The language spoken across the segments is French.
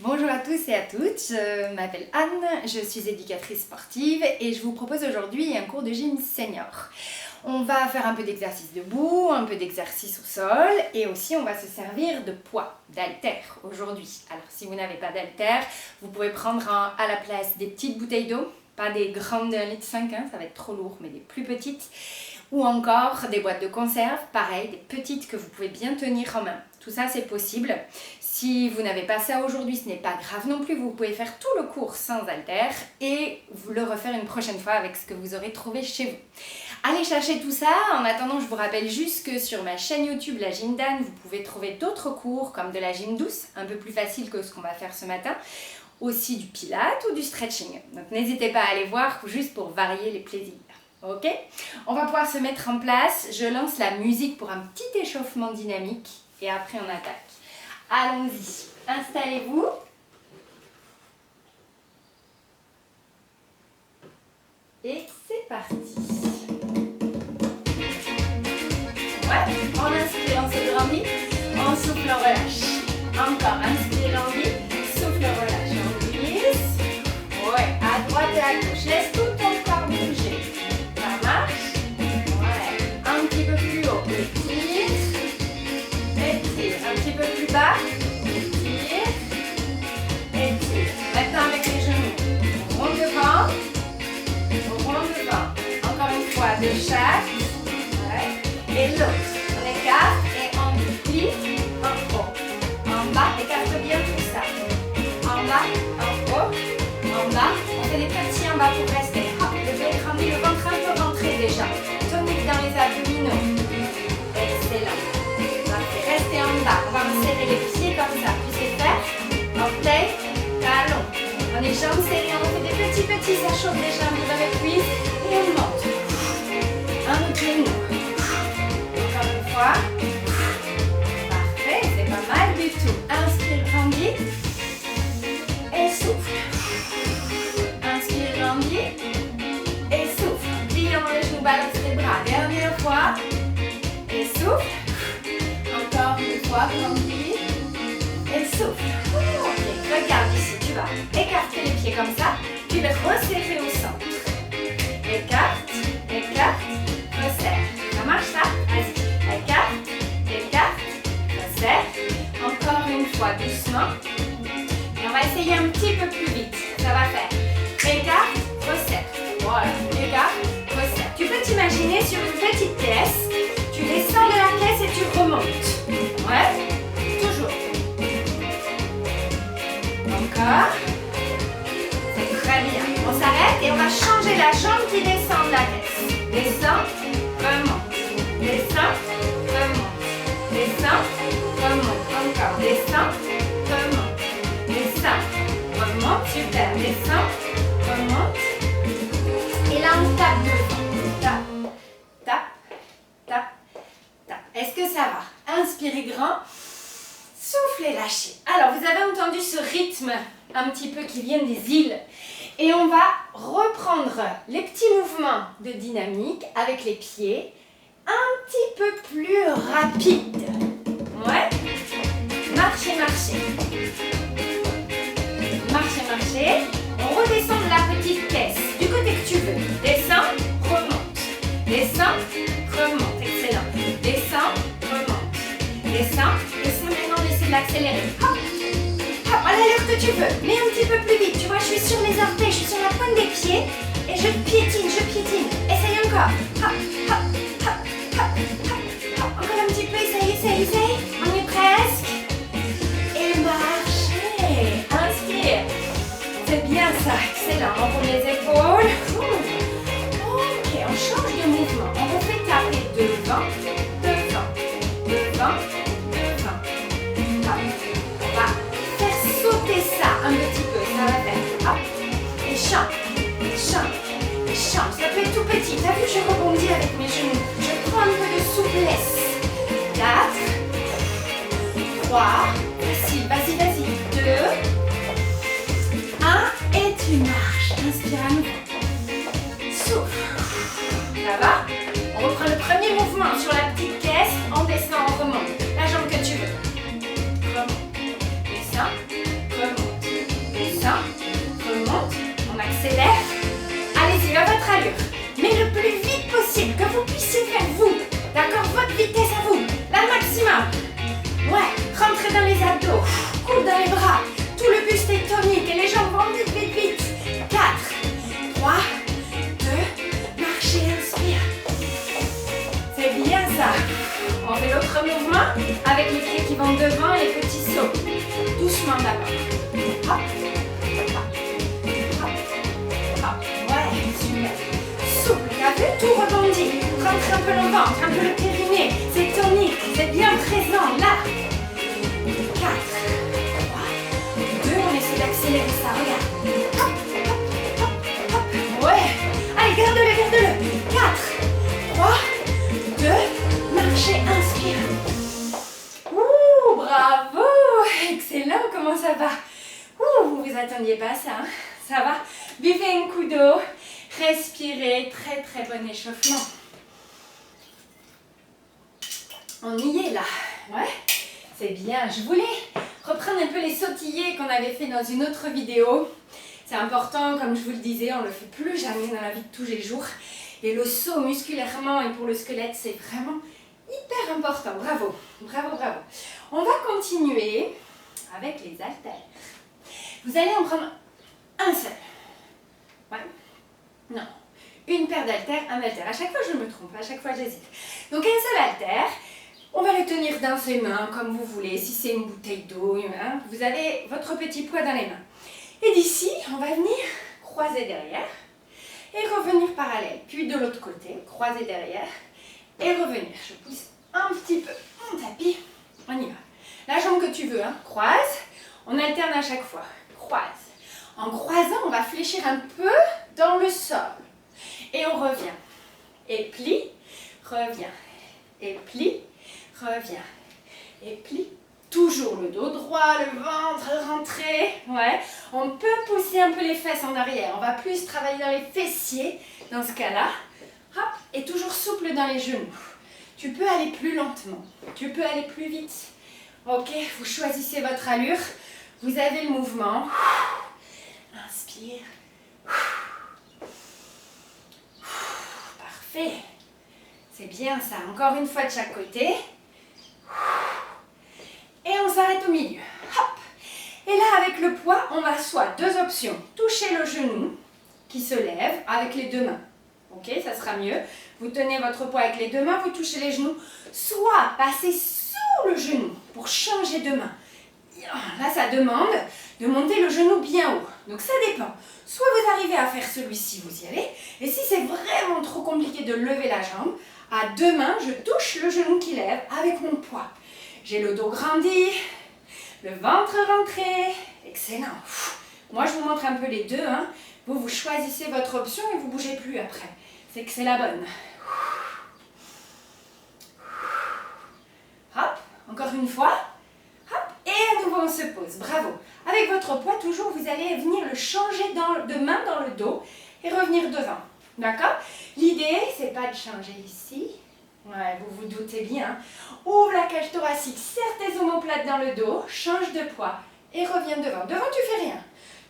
Bonjour à tous et à toutes, je m'appelle Anne, je suis éducatrice sportive et je vous propose aujourd'hui un cours de gym senior. On va faire un peu d'exercice debout, un peu d'exercice au sol et aussi on va se servir de poids, d'haltères aujourd'hui. Alors si vous n'avez pas d'haltères, vous pouvez prendre à la place des petites bouteilles d'eau, pas des grandes de 1,5 litre, ça va être trop lourd, mais des plus petites. Ou encore des boîtes de conserve, pareil, des petites que vous pouvez bien tenir en main. Tout ça c'est possible. Si vous n'avez pas ça aujourd'hui, ce n'est pas grave non plus, vous pouvez faire tout le cours sans haltères et vous le refaire une prochaine fois avec ce que vous aurez trouvé chez vous. Allez chercher tout ça. En attendant, je vous rappelle juste que sur ma chaîne YouTube, la Gym d'Anne, vous pouvez trouver d'autres cours comme de la gym douce, un peu plus facile que ce qu'on va faire ce matin, aussi du pilates ou du stretching. Donc n'hésitez pas à aller voir juste pour varier les plaisirs. Ok, on va pouvoir se mettre en place. Je lance la musique pour un petit échauffement dynamique et après on attaque. Allons-y, installez-vous. Et c'est parti. Ouais, on inspire, on se grandit, on souffle, on relâche. Encore, inspire, on vit, souffle, on relâche, on glisse. Ouais, à droite et à gauche, laisse tout ton corps bouger. Un petit peu plus haut, étire, un petit peu plus bas, étire, étire. Maintenant avec les genoux, on rond devant, encore une fois de chaque, ouais. Et l'autre, on écarte et on plie en haut, en bas, écarte bien tout ça, en bas, en haut, en bas, on fait des petits en bas pour rester, hop, le ventre grandit, le ventre un peu rentré déjà. Dans les abdominaux. Excellent. Parfait. Restez en bas. On va serrer les pieds comme ça. Puis c'est faire. Orteil, talon. On est jambes serrées. On fait des petits. Ça chauffe les jambes dans les cuisses. Et on monte. Un genou. Encore une fois. Parfait. C'est pas mal du tout. Inspire, grandis. Et souffle. Inspire, grandis. Et souffle. Plions les genoux, balance les bras. Dernière fois. Et souffle. Encore une fois, grandis. Et souffle. Ok, regarde ici, tu vas écarter les pieds comme ça. Tu vas resserrer au centre. Écarte, resserre. Ça marche ça? Vas-y. Écarte, resserre. Encore une fois, doucement. Et on va essayer un petit peu plus vite. Ça va faire. Écarte, resserre. Voilà. Écarte, resserre. Tu peux t'imaginer sur une petite caisse, tu descends de la caisse et tu remontes. Ouais, toujours. Encore. C'est très bien. On s'arrête et on va changer la jambe qui descend de la caisse. Descend, remonte. Descend, remonte. Descend, remonte. Encore. Descend, remonte. Descend, remonte. Super. Descend, remonte. Et là, on tape devant. Tape. Est-ce que ça va? Inspirez grand. Soufflez, lâchez. Alors, vous avez entendu ce rythme un petit peu qui vient des îles. Et on va reprendre les petits mouvements de dynamique avec les pieds un petit peu plus rapides. Ouais. Marchez. Marchez. On redescend de la petite caisse du côté que tu veux. Descends, remonte. Descends, remonte. Excellent. Descends, remonte. Descends. Maintenant, on essaie de l'accélérer. Hop, à l'allure que tu veux. Mais un petit peu plus vite. Tu vois, je suis sur les orteils, je suis sur la pointe des pieds. Et je piétine. Essaye encore. Hop. Encore un petit peu. Essaye. On est presque. Et marchez. Inspire. C'est bien ça, excellent. On roule les épaules. Ok, on change de mouvement. On refait taper devant. Hop. On va faire sauter ça un petit peu. Ça va faire hop. Et chante. Ça peut être tout petit. T'as vu, je rebondis avec mes genoux. Je prends un peu de souplesse. 4, 3, vas-y. 2, 1 et tu marches. Inspire à nouveau. Souffle. Ça va? On reprend le premier mouvement sur la petite caisse. On descend, on remonte. La jambe que tu veux. Remonte. Descends. Remonte. plus vite possible, que vous puissiez faire vous. D'accord? Votre vitesse à vous, la maximum. Ouais, rentrez dans les abdos, coude dans les bras, tout le buste est tonique et les jambes vont vite, vite, vite. 4, 3, 2, marchez, inspire. C'est bien ça. On fait l'autre mouvement avec les pieds qui vont devant et les petits sauts. Doucement d'abord. Hop, hop, hop, hop. Ouais, super. Souple, t'as vu? Tout rebondit. Rentre un peu le ventre, un peu le périnée. C'est tonique, c'est bien présent là. 4, 3, 2, on essaie d'accélérer ça, regarde. Hop, hop, hop, hop. Ouais. Allez, garde-le, garde-le. 4, 3, 2, marchez, inspire. Ouh, bravo. Excellent, comment ça va? Ouh, vous vous attendiez pas à ça, hein? Ça va? Buvez un coup d'eau. Respirez, très très bon échauffement. On y est là, ouais, c'est bien. Je voulais reprendre un peu les sautillés qu'on avait fait dans une autre vidéo. C'est important, comme je vous le disais, on ne le fait plus jamais dans la vie de tous les jours. Et le saut musculairement et pour le squelette, c'est vraiment hyper important. Bravo, bravo, bravo. On va continuer avec les haltères. Vous allez en prendre un seul. Ouais. Non. Une paire d'haltères, un haltère. À chaque fois, je me trompe, à chaque fois, j'hésite. Donc, un seul haltère. On va le tenir dans ses mains, comme vous voulez. Si c'est une bouteille d'eau, hein, vous avez votre petit poids dans les mains. Et d'ici, on va venir croiser derrière et revenir parallèle. Puis de l'autre côté, croiser derrière et revenir. Je pousse un petit peu mon tapis. On y va. La jambe que tu veux, hein, croise. On alterne à chaque fois. Croise. En croisant, on va fléchir un peu dans le sol. Et on revient. Et plie, revient. Et plie, revient. Et plie. Toujours le dos droit, le ventre rentré. Ouais. On peut pousser un peu les fesses en arrière. On va plus travailler dans les fessiers dans ce cas-là. Hop. Et toujours souple dans les genoux. Tu peux aller plus lentement. Tu peux aller plus vite. Ok. Vous choisissez votre allure. Vous avez le mouvement. Inspire. Parfait. C'est bien ça. Encore une fois de chaque côté. Et on s'arrête au milieu. Hop. Et là, avec le poids, on va soit deux options. Toucher le genou qui se lève avec les deux mains. Ok, ça sera mieux. Vous tenez votre poids avec les deux mains, vous touchez les genoux. Soit passer sous le genou pour changer de main. Là, ça demande de monter le genou bien haut. Donc, ça dépend. Soit vous arrivez à faire celui-ci, vous y allez. Et si c'est vraiment trop compliqué de lever la jambe, à deux mains, je touche le genou qui lève avec mon poids. J'ai le dos grandi, le ventre rentré. Excellent. Moi, je vous montre un peu les deux. Hein. Vous choisissez votre option et vous ne bougez plus après. C'est que c'est la bonne. Hop, encore une fois. Hop, et à nouveau, on se pose. Bravo. Avec votre poids, toujours, vous allez venir le changer de main dans le dos et revenir devant. D'accord? L'idée, c'est pas de changer ici. Ouais, vous vous doutez bien. Ouvre la cage thoracique, serre tes omoplates dans le dos, change de poids et reviens devant. Devant, tu fais rien.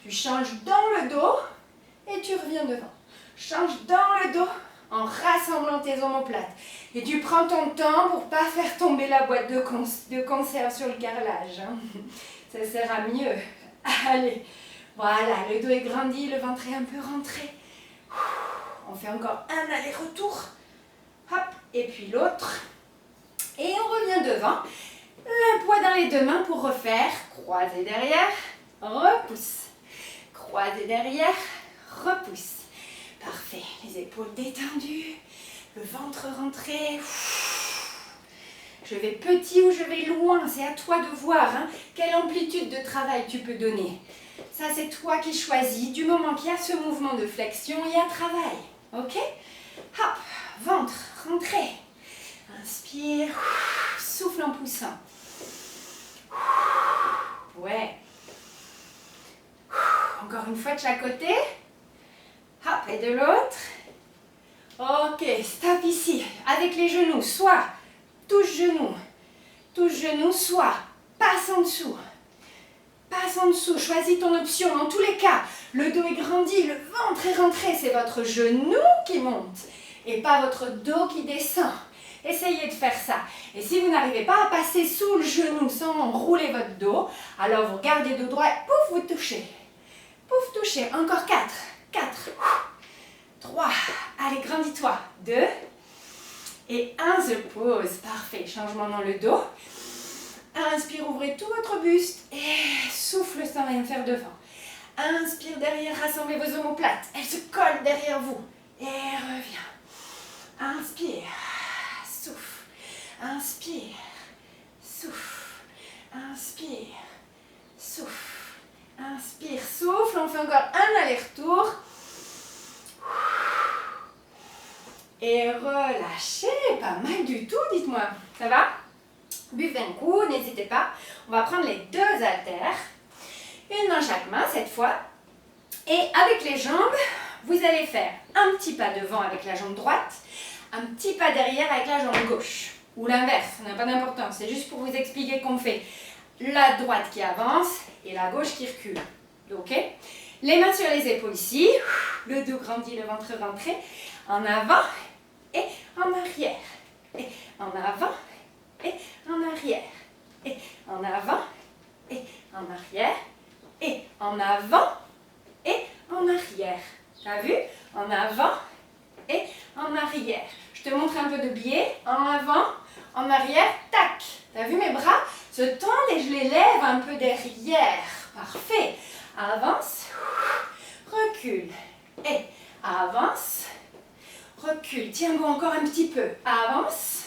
Tu changes dans le dos et tu reviens devant. Change dans le dos en rassemblant tes omoplates. Et tu prends ton temps pour ne pas faire tomber la boîte de conserve sur le carrelage. Hein. Ça sert à mieux. Allez, voilà, le dos est grandi, le ventre est un peu rentré. On fait encore un aller-retour. Hop, et puis l'autre. Et on revient devant. Le poids dans les deux mains pour refaire. Croiser derrière, repousse. Croiser derrière, repousse. Parfait. Les épaules détendues. Le ventre rentré. Je vais petit ou je vais loin. C'est à toi de voir hein, quelle amplitude de travail tu peux donner. Ça, c'est toi qui choisis. Du moment qu'il y a ce mouvement de flexion, il y a travail. Ok? Hop, ventre, rentré. Inspire, souffle en poussant. Ouais. Encore une fois de chaque côté. Hop, et de l'autre. Ok, stop ici. Avec les genoux, soit touche genou, soit passe en dessous. Passe en dessous, choisis ton option. Dans tous les cas, le dos est grandi, le ventre est rentré. C'est votre genou qui monte. et pas votre dos qui descend. Essayez de faire ça. Et si vous n'arrivez pas à passer sous le genou sans rouler votre dos, alors vous gardez dos droit, pouf, vous touchez. Pouf, touchez. Encore 4. 4. 3. Allez, grandis-toi. 2. Et 1, se pose. Parfait. Changement dans le dos. Inspire, ouvrez tout votre buste. Et souffle sans rien faire devant. Inspire derrière, rassemblez vos omoplates. Elles se collent derrière vous. Et reviens. Inspire. Souffle. Inspire. Souffle. Inspire. Souffle. Inspire. Souffle. On fait encore un aller-retour. Et relâchez. Pas mal du tout, dites-moi. Ça va? Buvez un coup, n'hésitez pas. On va prendre les 2 haltères. Une dans chaque main cette fois. Et avec les jambes, vous allez faire un petit pas devant avec la jambe droite, un petit pas derrière avec la jambe gauche. Ou l'inverse, ça n'a pas d'importance. C'est juste pour vous expliquer qu'on fait la droite qui avance et la gauche qui recule. Ok? Les mains sur les épaules ici. Le dos grandit, le ventre rentré. En avant et en arrière. Et en avant et en arrière. Et en avant et en arrière. Et en avant et en arrière. T'as vu? En avant et en arrière. Je te montre un peu de biais. En avant, en arrière, tac. T'as vu mes bras se tendent et je les lève un peu derrière. Parfait. Avance, recule. Et avance, recule. Tiens bon encore un petit peu. Avance,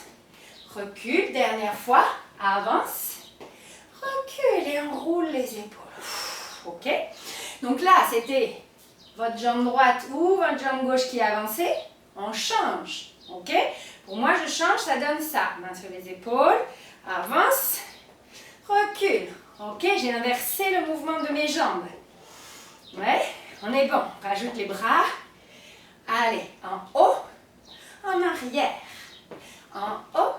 recule. Dernière fois. Avance, recule et enroule les épaules. Ok? Donc là, c'était votre jambe droite ou votre jambe gauche qui avançait. On change. Ok? Pour moi, je change, ça donne ça. Main sur les épaules. Avance, recule. Ok? J'ai inversé le mouvement de mes jambes. Ouais? On est bon. Rajoute les bras. Allez, en haut, en arrière. En haut,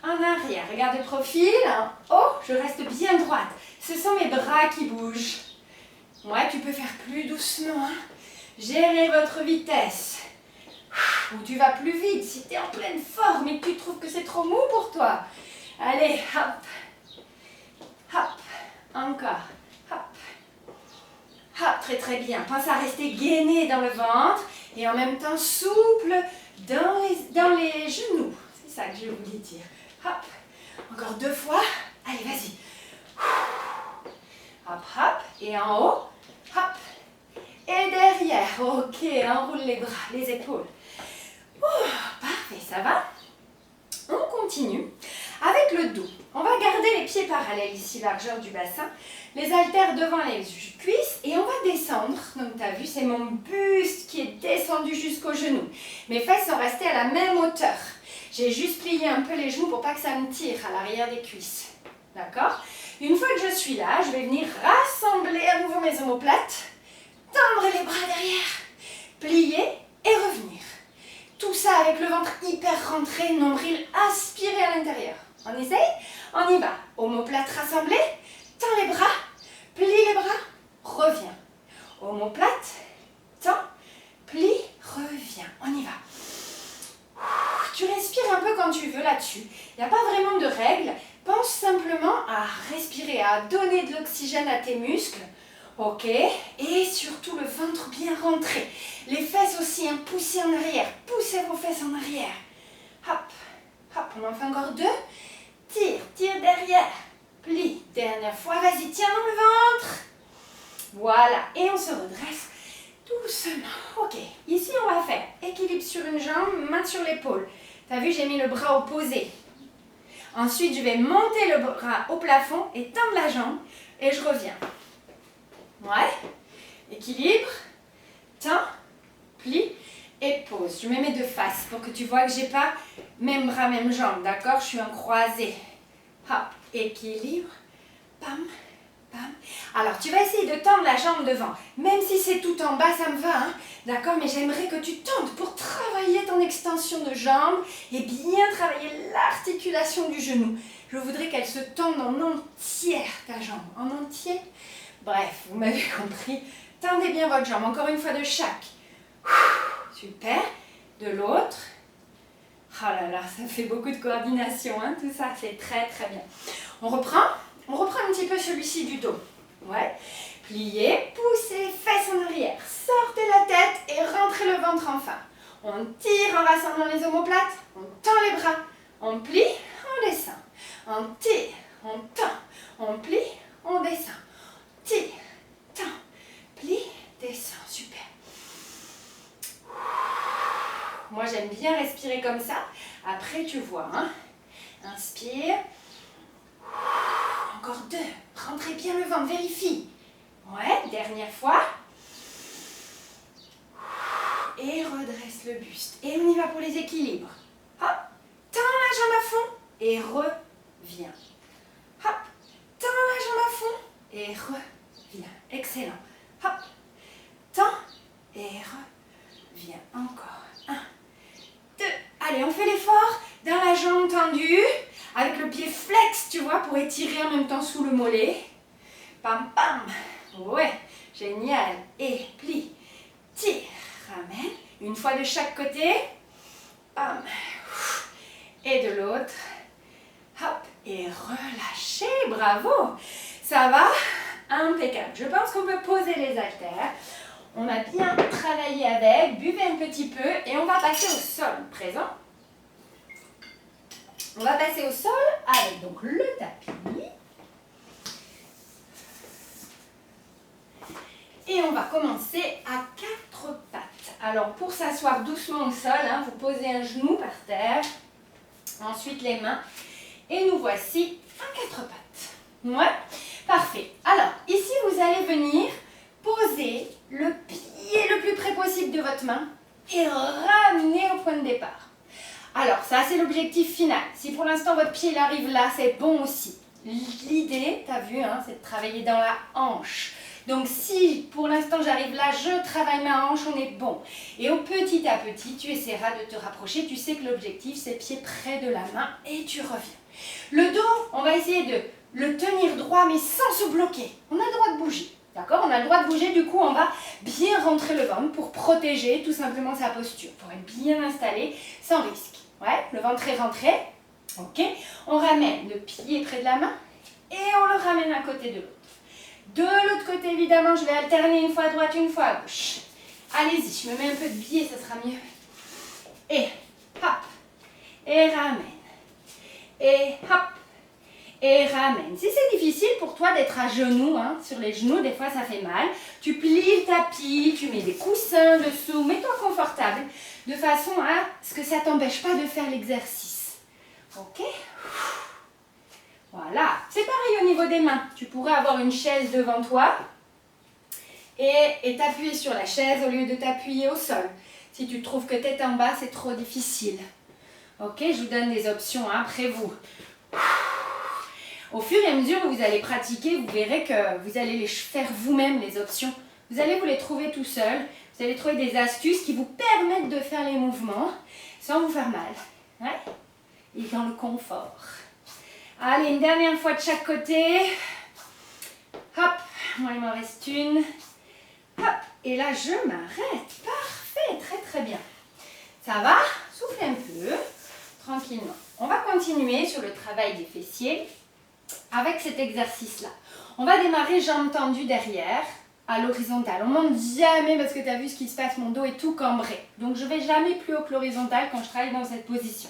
en arrière. Regarde le profil. En haut, je reste bien droite. Ce sont mes bras qui bougent. Ouais, tu peux faire plus doucement. Hein. Gérez votre vitesse. Ou tu vas plus vite si tu es en pleine forme et que tu trouves que c'est trop mou pour toi. Allez, hop. Hop. Encore. Hop. Hop, très très bien. Pense à rester gainé dans le ventre et en même temps souple dans les genoux. C'est ça que je voulais dire. Hop. Encore 2 fois. Allez, vas-y. Hop, hop. Et en haut. Hop. Et derrière. Ok, enroule les bras, les épaules. Parfait, ça va? On continue avec le dos. On va garder les pieds parallèles ici, largeur du bassin. Les haltères devant les cuisses et on va descendre. Donc tu as vu, c'est mon buste qui est descendu jusqu'aux genoux. Mes fesses sont restées à la même hauteur. J'ai juste plié un peu les genoux pour pas que ça me tire à l'arrière des cuisses. D'accord? Une fois que je suis là, je vais venir rassembler à nouveau mes omoplates, tendre les bras derrière, plier et revenir. Tout ça avec le ventre hyper rentré, nombril aspiré à l'intérieur. On essaye? On y va. Omoplate rassemblée, tends les bras, plie les bras, reviens. Omoplate, tends, plie, reviens. On y va. Tu respires un peu quand tu veux là-dessus. Il n'y a pas vraiment de règle. Pense simplement à respirer, à donner de l'oxygène à tes muscles. Ok, et surtout le ventre bien rentré. Les fesses aussi, hein, poussez en arrière. Poussez vos fesses en arrière. Hop, hop, on en fait encore 2. Tire, tire derrière. Plie, dernière fois, vas-y, tiens dans le ventre. Voilà, et on se redresse doucement. Ok, ici on va faire équilibre sur une jambe, main sur l'épaule. T'as vu, j'ai mis le bras opposé. Ensuite, je vais monter le bras au plafond et tendre la jambe et je reviens. Ouais, équilibre, tends, plie et pose. Je me mets de face pour que tu vois que j'ai pas même bras, même jambe, d'accord? Je suis en croisé. Hop, équilibre, pam, pam. Alors, tu vas essayer de tendre la jambe devant. Même si c'est tout en bas, ça me va, hein? D'accord? Mais j'aimerais que tu tendes pour travailler ton extension de jambe et bien travailler l'articulation du genou. Je voudrais qu'elle se tende en entière, ta jambe. En entier. Bref, vous m'avez compris. Tendez bien votre jambe. Encore une fois de chaque. Super. De l'autre. Oh là là, ça fait beaucoup de coordination, hein, tout ça, c'est très très bien. On reprend un petit peu celui-ci du dos. Ouais. Pliez, poussez, fesses en arrière. Sortez la tête et rentrez le ventre enfin. On tire en rassemblant les omoplates, on tend les bras, on plie, on descend. On tire, on tend, on plie, on descend. Tire, tend, plie, descend. Super. Moi, j'aime bien respirer comme ça. Après, tu vois, hein. Inspire. Encore 2. Rentrez bien le ventre, vérifie. Ouais, dernière fois. Et redresse le buste. Et on y va pour les équilibres. Hop, tends la jambe à fond et reviens. Hop, tends la jambe à fond et reviens. Excellent. Hop, tends et reviens. Encore. 1, 2. Allez, on fait l'effort dans la jambe tendue, avec le pied flex, tu vois, pour étirer en même temps sous le mollet. Pam, pam. Ouais, génial. Et plie, tire, ramène. Une fois de chaque côté. Pam. Et de l'autre. Hop, et relâchez. Bravo. Ça va? Impeccable. Je pense qu'on peut poser les haltères. On a bien travaillé avec. Buvez un petit peu et on va passer au sol. Présent. On va passer au sol avec donc le tapis. Et on va commencer à 4 pattes. Alors pour s'asseoir doucement au sol, hein, vous posez un genou par terre. Ensuite les mains. Et nous voici à 4 pattes. Ouais, parfait. Alors ici vous allez venir poser le pied le plus près possible de votre main et ramener au point de départ. Alors ça c'est l'objectif final. Si pour l'instant votre pied il arrive là, c'est bon aussi. L'idée, tu as vu, hein, c'est de travailler dans la hanche. Donc si pour l'instant j'arrive là, je travaille ma hanche, on est bon. Et au petit à petit, tu essaieras de te rapprocher. Tu sais que l'objectif c'est pied près de la main et tu reviens. Le dos, on va essayer de le tenir droit mais sans se bloquer. On a le droit de bouger. D'accord? On a le droit de bouger, du coup on va bien rentrer le ventre pour protéger tout simplement sa posture, pour être bien installé sans risque. Ouais, le ventre est rentré. Ok, on ramène le pied près de la main et on le ramène à côté de l'autre. De l'autre côté, évidemment, je vais alterner une fois à droite, une fois à gauche. Allez-y, je me mets un peu de biais, ça sera mieux. Et hop, et ramène. Et hop, et ramène. Si c'est difficile pour toi d'être à genoux, hein, sur les genoux, des fois ça fait mal, tu plies le tapis, tu mets des coussins dessous, mets-toi confortable, de façon à ce que ça ne t'empêche pas de faire l'exercice. Ok? Voilà. C'est pareil au niveau des mains. Tu pourrais avoir une chaise devant toi et t'appuyer sur la chaise au lieu de t'appuyer au sol. Si tu trouves que tête en bas, c'est trop difficile. Ok? Je vous donne des options, hein, après vous. Au fur et à mesure où vous allez pratiquer, vous verrez que vous allez les faire vous-même, les options. Vous allez vous les trouver tout seul. Vous allez trouver des astuces qui vous permettent de faire les mouvements sans vous faire mal. Ouais? Et dans le confort. Allez, une dernière fois de chaque côté. Hop, moi il m'en reste une. Hop, et là je m'arrête. Parfait, très très bien. Ça va? Soufflez un peu, tranquillement. On va continuer sur le travail des fessiers avec cet exercice-là. On va démarrer jambes tendues derrière, à l'horizontale. On monte jamais parce que tu as vu ce qui se passe, mon dos est tout cambré. Donc je vais jamais plus haut que l'horizontale quand je travaille dans cette position.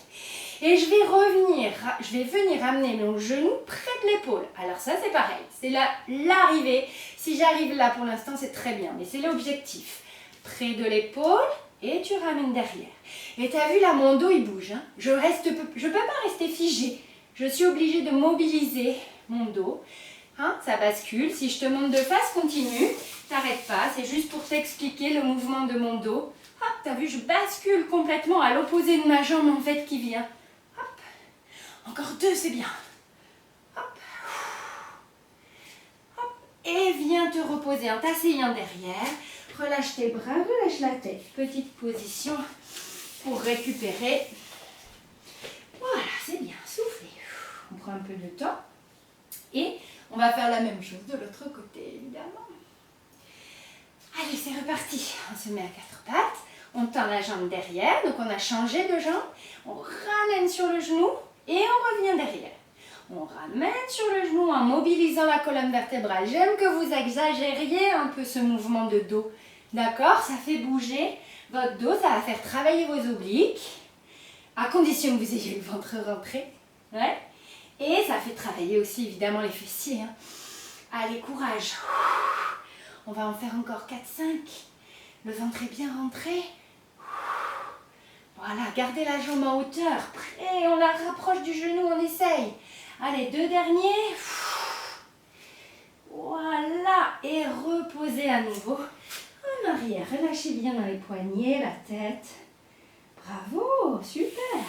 Et je vais venir amener mon genou près de l'épaule. Alors ça c'est pareil, c'est l'arrivée. Si j'arrive là pour l'instant c'est très bien, mais c'est l'objectif. Près de l'épaule et tu ramènes derrière. Et tu as vu là mon dos il bouge. Hein. Je peux pas rester figée. Je suis obligée de mobiliser mon dos. Hein, ça bascule. Si je te monte de face, continue. T'arrêtes pas, c'est juste pour t'expliquer le mouvement de mon dos. Hop, t'as vu, je bascule complètement à l'opposé de ma jambe en fait qui vient. Encore 2, c'est bien. Hop. Hop. Et viens te reposer en t'asseyant derrière. Relâche tes bras, relâche la tête. Petite position pour récupérer. Voilà, c'est bien. Soufflez. On prend un peu de temps. Et on va faire la même chose de l'autre côté, évidemment. Allez, c'est reparti. On se met à 4 pattes. On tend la jambe derrière, donc on a changé de jambe. On ramène sur le genou et on revient derrière. On ramène sur le genou en mobilisant la colonne vertébrale. J'aime que vous exagériez un peu ce mouvement de dos. D'accord? Ça fait bouger votre dos, ça va faire travailler vos obliques, à condition que vous ayez le ventre rentré. Ouais. Et ça fait travailler aussi évidemment les fessiers. Hein. Allez, courage. On va en faire encore 4-5. Le ventre est bien rentré. Voilà, gardez la jambe en hauteur. Prêt, on la rapproche du genou, on essaye. Allez, 2 derniers. Voilà, et reposez à nouveau en arrière. Relâchez bien dans les poignets, la tête. Bravo, super.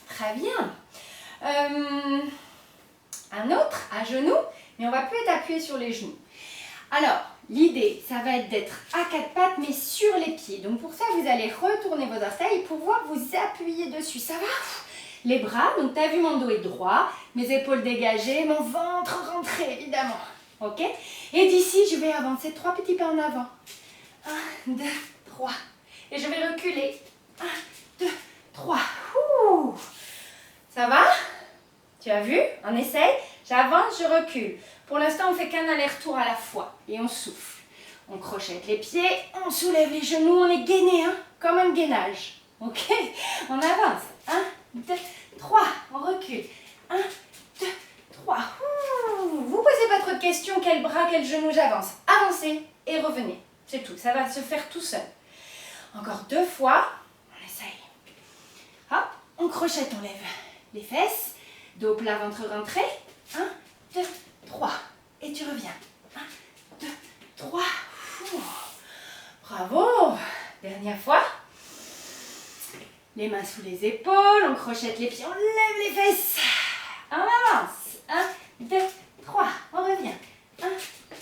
Très bien. Un autre à genoux, mais on va plus être appuyé sur les genoux. Alors, l'idée, ça va être d'être à 4 pattes, mais sur les pieds. Donc pour ça, vous allez retourner vos orteils pour pouvoir vous appuyer dessus. Ça va? Les bras, donc tu as vu mon dos est droit, mes épaules dégagées, mon ventre rentré, évidemment. Ok? Et d'ici, je vais avancer 3 petits pas en avant. 1, 2, 3. Et je vais reculer. 1, 2, 3. Ouh. Ça va? Tu as vu? On essaye. J'avance, je recule. Pour l'instant, on ne fait qu'un aller-retour à la fois. Et on souffle. On crochette les pieds, on soulève les genoux, on est gainé, hein, comme un gainage. Ok? On avance. 1, 2, 3. On recule. 1, 2, 3. Vous posez pas trop de questions. Quel bras, quel genou j'avance. Avancez et revenez. C'est tout. Ça va se faire tout seul. Encore 2 fois. On essaye. Hop. On crochette, on lève les fesses. Dos plat, ventre rentré. 1, 2, 3. Et tu reviens. 1, 2, 3. Bravo. Dernière fois. Les mains sous les épaules. On crochette les pieds. On lève les fesses. On avance. 1, 2, 3. On revient. 1,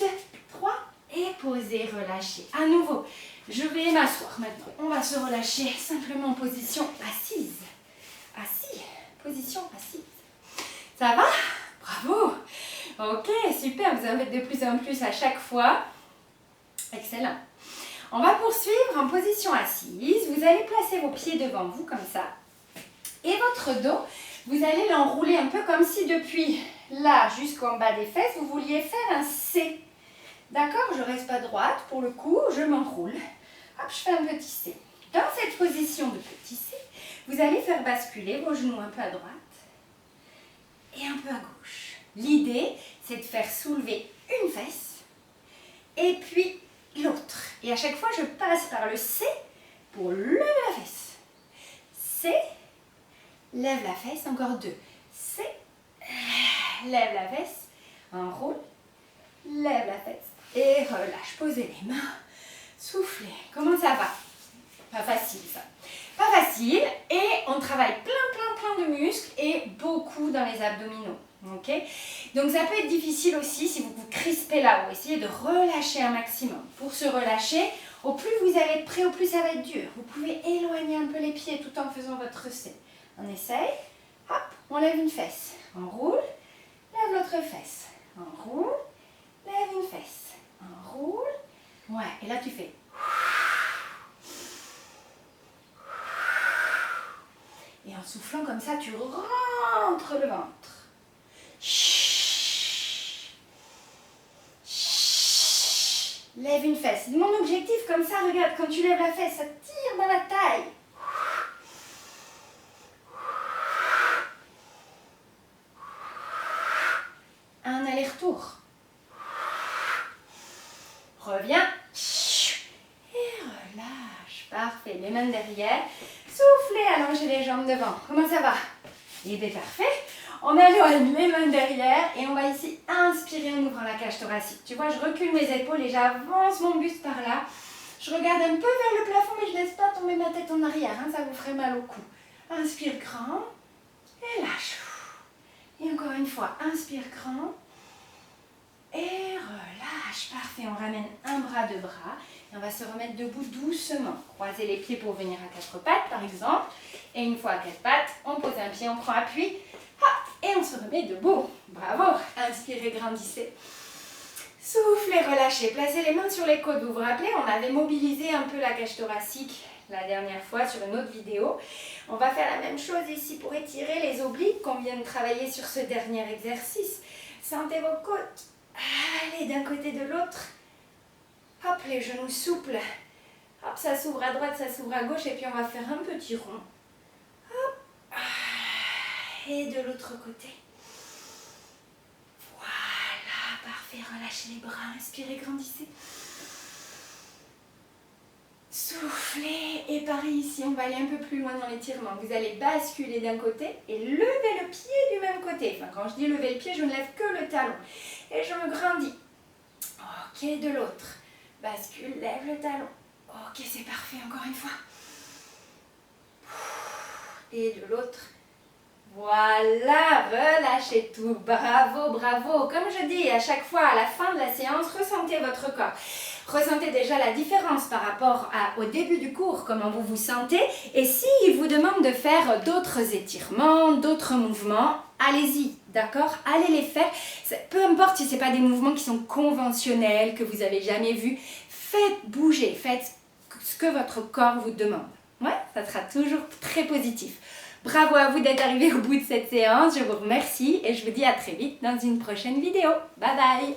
2, 3. Et poser, relâcher. À nouveau. Je vais m'asseoir maintenant. On va se relâcher simplement en position assise. Assis. Position assise. Ça va? Bravo! Ok, super, vous en faites de plus en plus à chaque fois. Excellent. On va poursuivre en position assise. Vous allez placer vos pieds devant vous comme ça. Et votre dos, vous allez l'enrouler un peu comme si depuis là jusqu'en bas des fesses, vous vouliez faire un C. D'accord? Je ne reste pas droite. Pour le coup, je m'enroule. Hop, je fais un petit C. Dans cette position de petit C, vous allez faire basculer vos genoux un peu à droite et un peu à gauche. L'idée, c'est de faire soulever une fesse et puis l'autre. Et à chaque fois, je passe par le C pour lever la fesse. C, lève la fesse, encore 2. C, lève la fesse, enroule, lève la fesse et relâche. Posez les mains, soufflez. Comment ça va? Pas facile ça. Pas facile, et on travaille plein de muscles et beaucoup dans les abdominaux. Ok? Donc ça peut être difficile aussi si vous vous crispez là-haut. Essayez de relâcher un maximum. Pour se relâcher, au plus vous allez être prêt, au plus ça va être dur. Vous pouvez éloigner un peu les pieds tout en faisant votre C. On essaye. Hop, on lève une fesse. On roule, lève l'autre fesse. On roule, lève une fesse. On roule. Ouais, et là tu fais. Et en soufflant comme ça, tu rentres le ventre. Lève une fesse. Mon objectif, comme ça, regarde, quand tu lèves la fesse, ça tire dans la taille. Un aller-retour. Reviens. Et relâche. Parfait. Les mains derrière. Soufflez, allongez les jambes devant. Comment ça va? L'idée parfait. On éloigne les mains derrière et on va ici inspirer en ouvrant la cage thoracique. Tu vois, je recule mes épaules et j'avance mon buste par là. Je regarde un peu vers le plafond, mais je ne laisse pas tomber ma tête en arrière. Hein, ça vous ferait mal au cou. Inspire grand et lâche. Et encore une fois, inspire grand et relâche. Parfait, on ramène un bras, 2 bras. Et on va se remettre debout doucement. Croisez les pieds pour venir à 4 pattes, par exemple. Et une fois à 4 pattes, on pose un pied, on prend appui. Hop, et on se remet debout. Bravo. Inspirez, grandissez. Soufflez, relâchez, placez les mains sur les côtes. Vous vous rappelez, on avait mobilisé un peu la cage thoracique la dernière fois sur une autre vidéo. On va faire la même chose ici pour étirer les obliques qu'on vient de travailler sur ce dernier exercice. Sentez vos côtes. Allez, d'un côté de l'autre. Hop, les genoux souples. Hop, ça s'ouvre à droite, ça s'ouvre à gauche et puis on va faire un petit rond. Hop. Et de l'autre côté. Voilà, parfait. Relâchez les bras, inspirez, grandissez. Soufflez et pareil ici, on va aller un peu plus loin dans l'étirement. Vous allez basculer d'un côté et lever le pied du même côté. Enfin, quand je dis lever le pied, je ne lève que le talon. Et je me grandis. Ok, de l'autre. Bascule, lève le talon. Ok, c'est parfait, encore une fois. Et de l'autre. Voilà, relâchez tout. Bravo, bravo. Comme je dis à chaque fois à la fin de la séance, ressentez votre corps. Ressentez déjà la différence par rapport au début du cours, comment vous vous sentez. Et s'il vous demande de faire d'autres étirements, d'autres mouvements, allez-y, d'accord? Allez les faire. Peu importe si ce n'est pas des mouvements qui sont conventionnels, que vous n'avez jamais vus. Faites bouger, faites ce que votre corps vous demande. Ouais, ça sera toujours très positif. Bravo à vous d'être arrivé au bout de cette séance. Je vous remercie et je vous dis à très vite dans une prochaine vidéo. Bye bye!